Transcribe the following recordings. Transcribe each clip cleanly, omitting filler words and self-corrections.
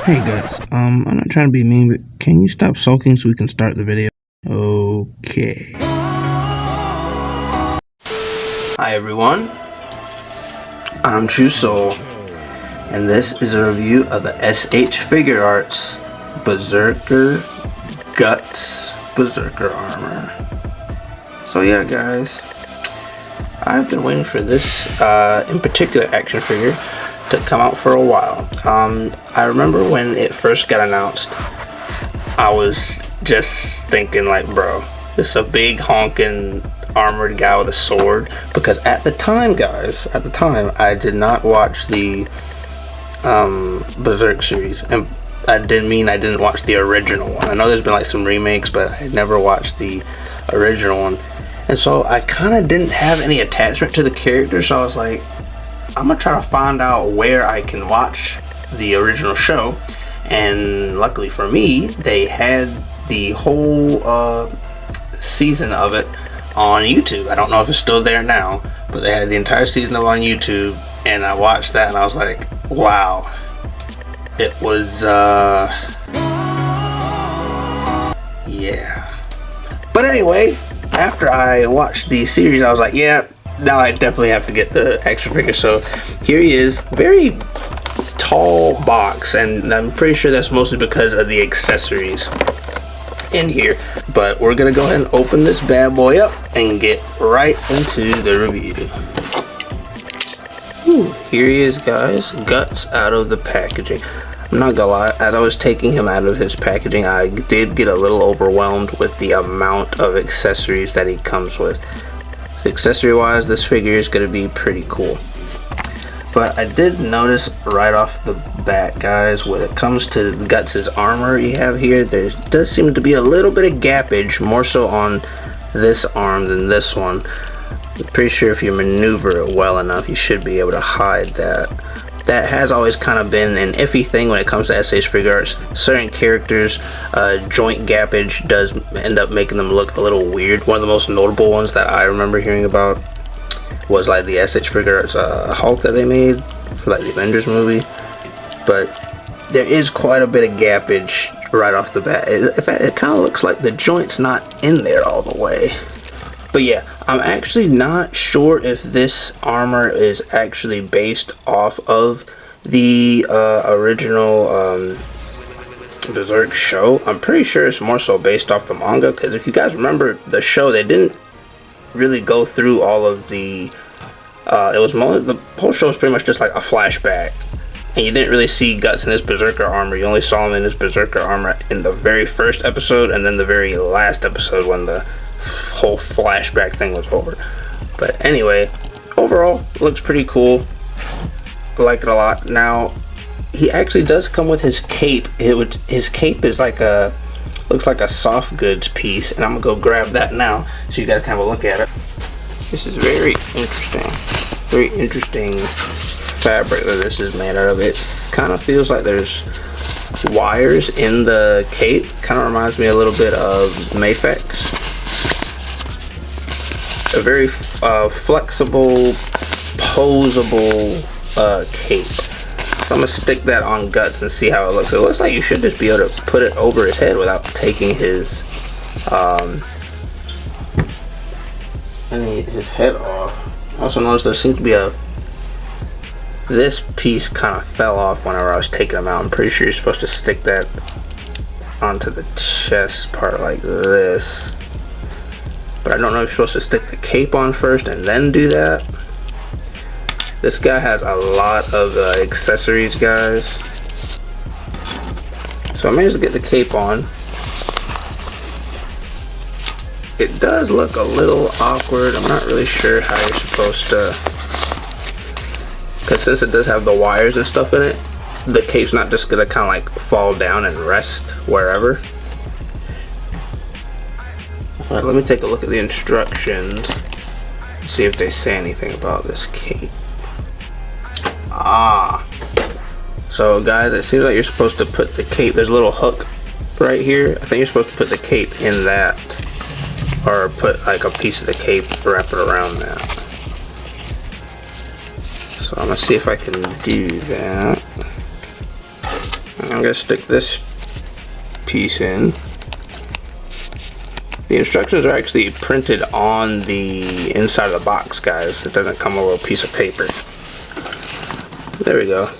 Hey guys, I'm not trying to be mean, but can you stop sulking so we can start the video? Okay. Hi everyone, I'm True Soul, and this is a review of the Shfiguarts Berserker Guts Berserker Armor. So yeah guys, I've been waiting for this in particular action figure to come out for a while. I remember when it first got announced, I was just thinking like, bro, this is a big honking armored guy with a sword, because at the time guys, I did not watch the Berserk series, and I didn't watch the original one. I know there's been like some remakes, but I never watched the original one, and so I kind of didn't have any attachment to the character, so I was like, I'm gonna try to find out where I can watch the original show. And luckily for me, they had the whole season of it on YouTube. I don't know if it's still there now, but they had the entire season of it on YouTube, and I watched that and I was like, wow, it was yeah. But anyway, after I watched the series, I was like, yeah, now I definitely have to get the action figure. So here he is, very tall box, and I'm pretty sure that's mostly because of the accessories in here. But we're gonna go ahead and open this bad boy up and get right into the review. Here he is guys, Guts out of the packaging. I'm not gonna lie, as I was taking him out of his packaging, I did get a little overwhelmed with the amount of accessories that he comes with. Accessory wise, this figure is going to be pretty cool. But I did notice right off the bat guys, when it comes to Guts' armor you have here, there does seem to be a little bit of gappage, more so on this arm than this one. I'm pretty sure if you maneuver it well enough, you should be able to hide that. That has always kind of been an iffy thing when it comes to Shfiguarts. Certain characters, joint gappage does end up making them look a little weird. One of the most notable ones that I remember hearing about was like the Shfiguarts Hulk that they made for like the Avengers movie. But there is quite a bit of gappage right off the bat. In fact, it kind of looks like the joint's not in there all the way. But yeah, I'm actually not sure if this armor is actually based off of the original Berserk show. I'm pretty sure it's more so based off the manga, because if you guys remember the show, they didn't really go through all of the the whole show was pretty much just like a flashback, and you didn't really see Guts in his Berserker armor. You only saw him in his Berserker armor in the very first episode and then the very last episode when the whole flashback thing was over. But anyway, overall looks pretty cool. I like it a lot. Now he actually does come with his cape. His cape is like looks like a soft goods piece, and I'm gonna go grab that now so you guys can have a look at it. This is very interesting fabric that this is made out of. It kind of feels like there's wires in the cape. Kind of reminds me a little bit of Mayfex. A very flexible, posable cape. So I'm gonna stick that on Guts and see how it looks. It looks like you should just be able to put it over his head without taking his head off. Also notice there seems to be this piece kind of fell off whenever I was taking him out. I'm pretty sure you're supposed to stick that onto the chest part like this. But I don't know if you're supposed to stick the cape on first and then do that. This guy has a lot of accessories, guys. So I managed to get the cape on. It does look a little awkward. I'm not really sure how you're supposed to, because since it does have the wires and stuff in it, the cape's not just gonna kind of like fall down and rest wherever. Alright, let me take a look at the instructions and see if they say anything about this cape. So guys, it seems like you're supposed to put the cape, there's a little hook right here. I think you're supposed to put the cape in that, or put like a piece of the cape, wrap it around that. So I'm gonna see if I can do that. I'm gonna stick this piece in. The instructions are actually printed on the inside of the box, guys. It doesn't come with a little piece of paper. There we go.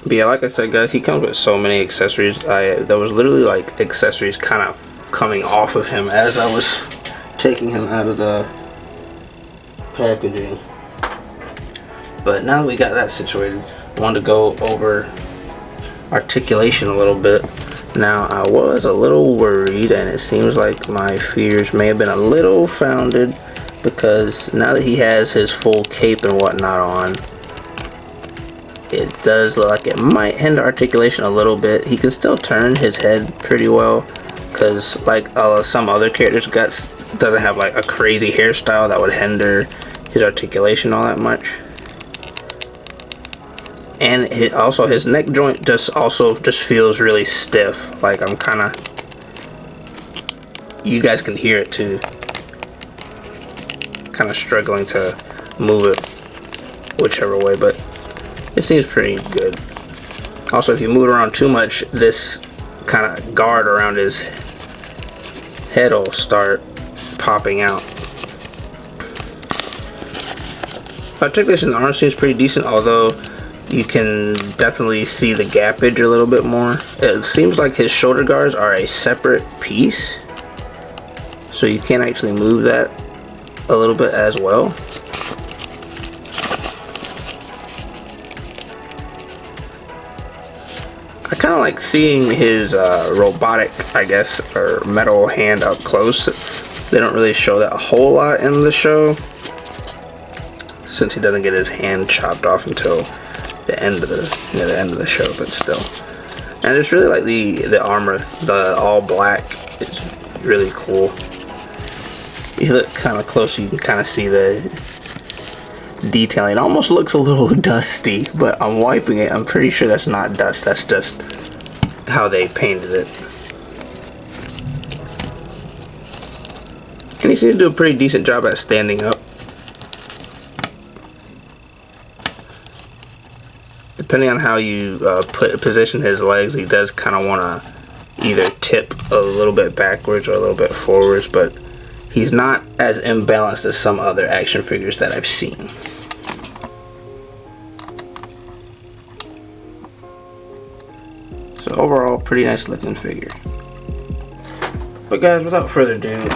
But yeah, like I said, guys, he comes with so many accessories. There was literally like accessories kind of coming off of him as I was taking him out of the packaging. But now that we got that situated, I wanted to go over articulation a little bit. Now, I was a little worried, and it seems like my fears may have been a little founded, because now that he has his full cape and whatnot on, it does look like it might hinder articulation a little bit. He can still turn his head pretty well, because like some other characters, Guts doesn't have like a crazy hairstyle that would hinder his articulation all that much. And also his neck joint just feels really stiff. Like I'm kind of, you guys can hear it too, kind of struggling to move it whichever way, but it seems pretty good. Also, if you move it around too much, this kind of guard around his head will start popping out. Articulation in the arm seems pretty decent, although you can definitely see the gappage a little bit more. It seems like his shoulder guards are a separate piece, so you can actually move that a little bit as well. I kind of like seeing his robotic, I guess, or metal hand up close. They don't really show that a whole lot in the show, since he doesn't get his hand chopped off until the end of the show, but still. And it's really like the armor, the all black, is really cool. You look kind of close, you can kind of see the detailing. It almost looks a little dusty, but I'm wiping it. I'm pretty sure that's not dust. That's just how they painted it. And he seems to do a pretty decent job at standing up. Depending on how you position his legs, he does kind of want to either tip a little bit backwards or a little bit forwards, but he's not as imbalanced as some other action figures that I've seen. So overall, pretty nice looking figure. But guys, without further ado,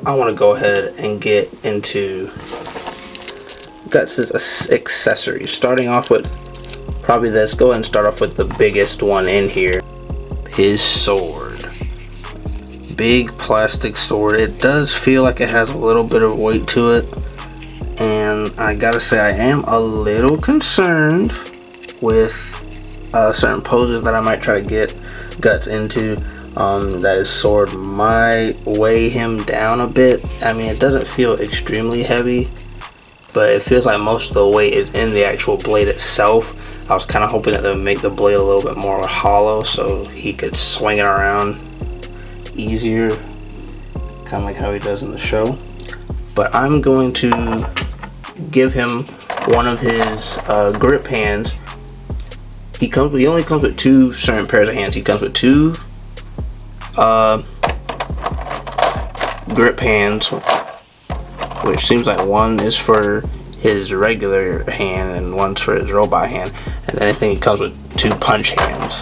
I want to go ahead and get into Guts' accessories. Starting off with probably this. Go ahead and start off with the biggest one in here. His sword. Big plastic sword. It does feel like it has a little bit of weight to it. And I gotta say, I am a little concerned with certain poses that I might try to get Guts into. That his sword might weigh him down a bit. I mean, it doesn't feel extremely heavy, but it feels like most of the weight is in the actual blade itself. I was kind of hoping that it would make the blade a little bit more hollow so he could swing it around easier, kind of like how he does in the show. But I'm going to give him one of his grip hands. He only comes with two certain pairs of hands. He comes with two grip hands, which seems like one is for his regular hand and one's for his robot hand, and then I think he comes with two punch hands.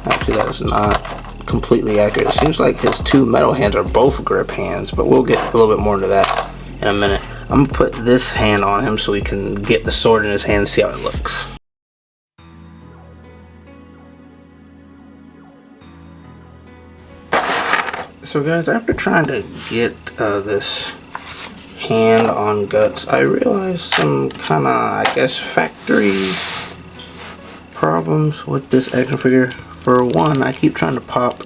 Actually, that is not completely accurate. It seems like his two metal hands are both grip hands, but we'll get a little bit more into that in a minute. I'm gonna put this hand on him so we can get the sword in his hand and see how it looks. So guys, after trying to get this hand on Guts, I realized some kind of, I guess, factory problems with this action figure. For one, I keep trying to pop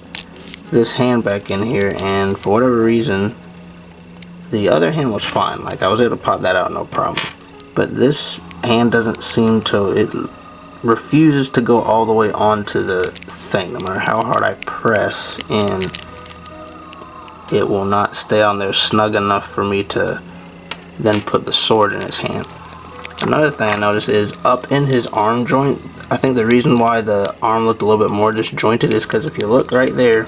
this hand back in here, and for whatever reason, the other hand was fine. Like, I was able to pop that out, no problem. But this hand doesn't seem to, it refuses to go all the way onto the thing. No matter how hard I press in, it will not stay on there snug enough for me to then put the sword in his hand. Another thing I noticed is up in his arm joint, I think the reason why the arm looked a little bit more disjointed is because if you look right there,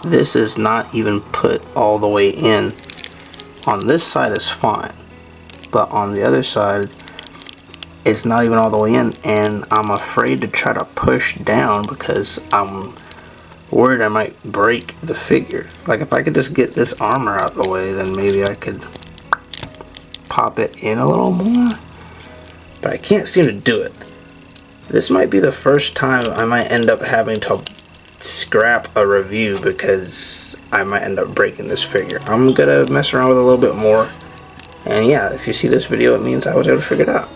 this is not even put all the way in. On this side is fine, but on the other side it's not even all the way in, and I'm afraid to try to push down because I'm worried I might break the figure. Like if I could just get this armor out of the way, then maybe I could pop it in a little more, but I can't seem to do it. This might be the first time I might end up having to scrap a review because I might end up breaking this figure. I'm gonna mess around with it a little bit more, and yeah, if you see this video, it means I was able to figure it out.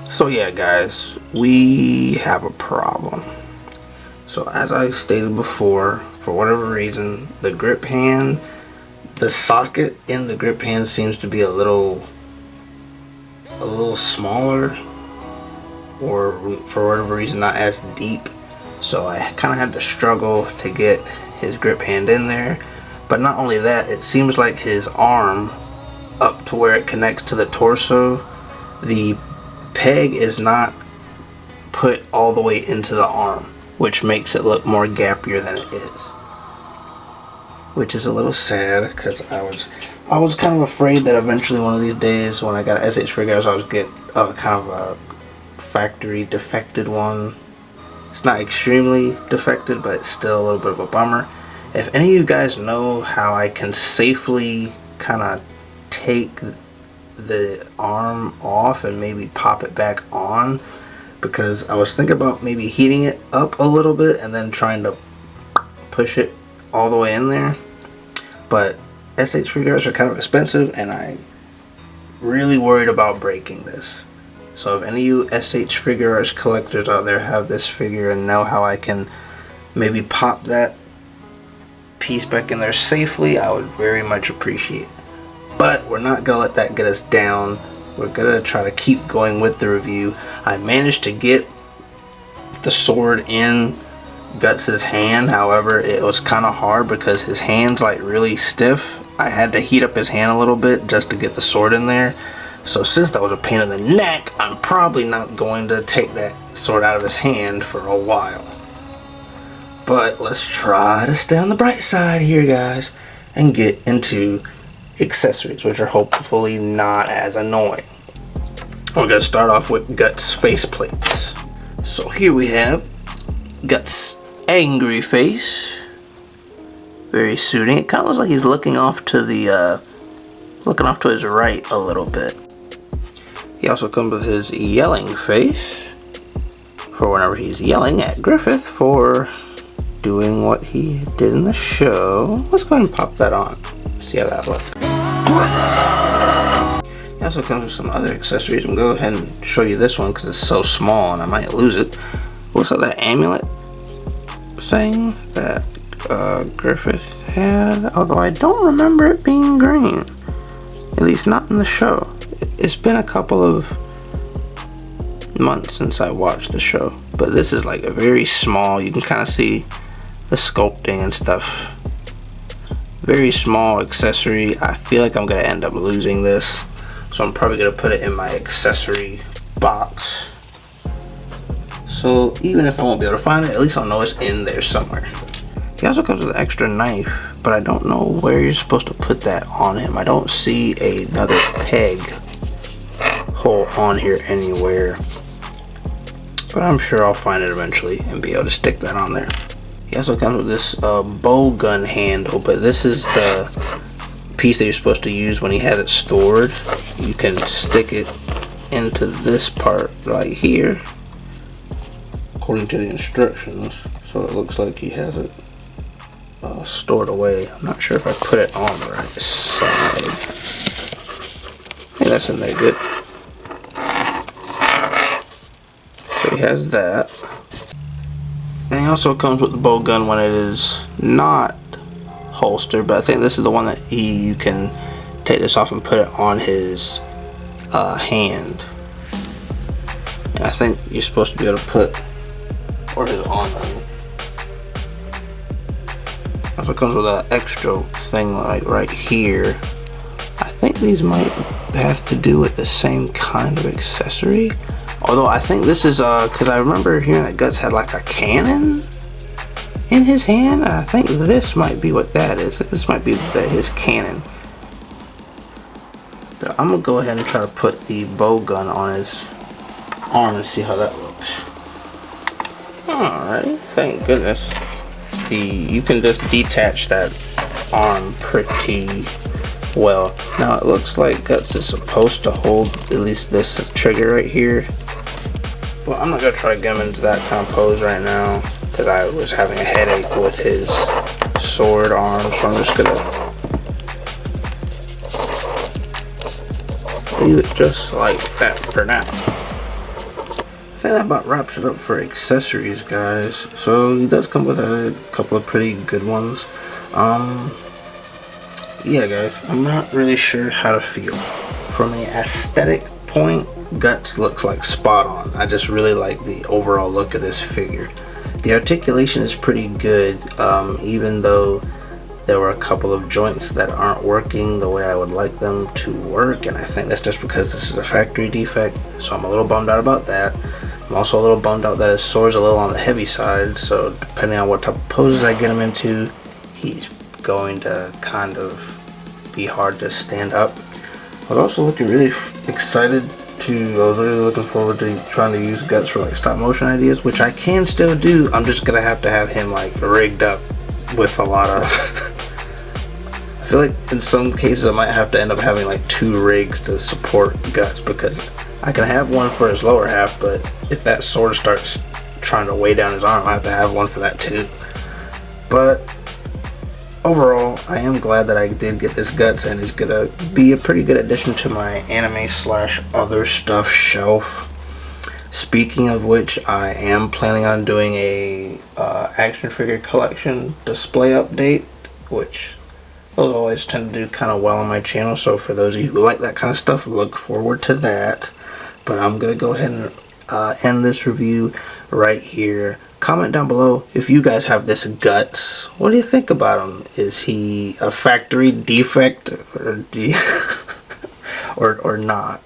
So yeah guys, we have a problem. So as I stated before, for whatever reason, the grip hand, the socket in the grip hand seems to be a little smaller, or for whatever reason not as deep. So I kind of had to struggle to get his grip hand in there. But not only that, it seems like his arm up to where it connects to the torso, the peg is not put all the way into the arm, which makes it look more gappier than it is, which is a little sad because I was kind of afraid that eventually one of these days when I got an SH Figuarts I would get kind of a factory defected one. It's not extremely defected, but it's still a little bit of a bummer. If any of you guys know how I can safely kind of take the arm off and maybe pop it back on, because I was thinking about maybe heating it up a little bit and then trying to push it all the way in there, but SH Figuarts are kind of expensive and I'm really worried about breaking this. So if any of you SH Figuarts collectors out there have this figure and know how I can maybe pop that piece back in there safely, I would very much appreciate it. But we're not gonna let that get us down. We're gonna try to keep going with the review. I managed to get the sword in Guts' hand, however it was kind of hard because his hand's like really stiff. I had to heat up his hand a little bit just to get the sword in there. So since that was a pain in the neck, I'm probably not going to take that sword out of his hand for a while. But let's try to stay on the bright side here guys and get into accessories, which are hopefully not as annoying. We're going to start off with Guts' face plates. So here we have Guts' angry face. Very suiting. It kind of looks like he's looking off to the his right a little bit. He also comes with his yelling face for whenever he's yelling at Griffith for doing what he did in the show. Let's go ahead and pop that on. See how that looks. He also comes with some other accessories. I'm going to go ahead and show you this one because it's so small and I might lose it. What's that amulet thing that Griffith had? Although I don't remember it being green. At least not in the show. It's been a couple of months since I watched the show. But this is like a very small, you can kind of see the sculpting and stuff. Very small accessory. I feel like I'm gonna end up losing this, so I'm probably gonna put it in my accessory box. So even if I won't be able to find it, at least I'll know it's in there somewhere. He also comes with an extra knife, but I don't know where you're supposed to put that on him. I don't see another peg hole on here anywhere, but I'm sure I'll find it eventually and be able to stick that on there. He also comes with this bow gun handle, but this is the piece that you're supposed to use when he had it stored. You can stick it into this part right here, according to the instructions. So it looks like he has it stored away. I'm not sure if I put it on the right side. Hey, that's in there good. So he has that. And he also comes with the bow gun when it is not holstered, but I think this is the one that you can take this off and put it on his hand. And I think you're supposed to be able to put, or his arm, Also comes with an extra thing like right here. I think these might have to do with the same kind of accessory. Although I think this is because I remember hearing that Guts had like a cannon in his hand. I think this might be what that is. This might be his cannon. But I'm gonna go ahead and try to put the bow gun on his arm and see how that looks. Alright, thank goodness. You can just detach that arm pretty well. Now it looks like Guts is supposed to hold at least this trigger right here. Well, I'm not gonna try to get him into that kind of pose right now because I was having a headache with his sword arm, so I'm just gonna leave it just like that for now. I think that about wraps it up for accessories, guys. So he does come with a couple of pretty good ones. Yeah, guys, I'm not really sure how to feel. From an aesthetic point, Guts looks like spot on. I just really like the overall look of this figure. The articulation is pretty good, even though there were a couple of joints that aren't working the way I would like them to work, and I think that's just because this is a factory defect, so I'm a little bummed out about that. I'm also a little bummed out that his sword's a little on the heavy side, so depending on what type of poses I get him into, he's going to kind of be hard to stand up. I was also looking really excited I was really looking forward to trying to use Guts for like stop motion ideas, which I can still do. I'm just gonna have to have him like rigged up with a lot of I feel like in some cases I might have to end up having like 2 rigs to support Guts, because I can have one for his lower half, but if that sword starts trying to weigh down his arm, I have to have one for that too. But overall, I am glad that I did get this Guts, and it's gonna be a pretty good addition to my anime / other stuff shelf. Speaking of which, I am planning on doing a action figure collection display update, which those always tend to do kind of well on my channel. So for those of you who like that kind of stuff, look forward to that. But I'm gonna go ahead and end this review right here. Comment down below if you guys have this Guts. What do you think about him? Is he a factory defect or not?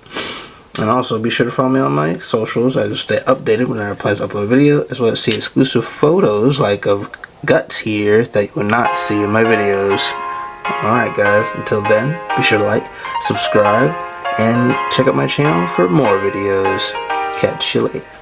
And also be sure to follow me on my socials. I just stay updated whenever I plan to upload a video, as well as see exclusive photos like of Guts here that you will not see in my videos. Alright guys, until then, be sure to like, subscribe, and check out my channel for more videos. Catch you later.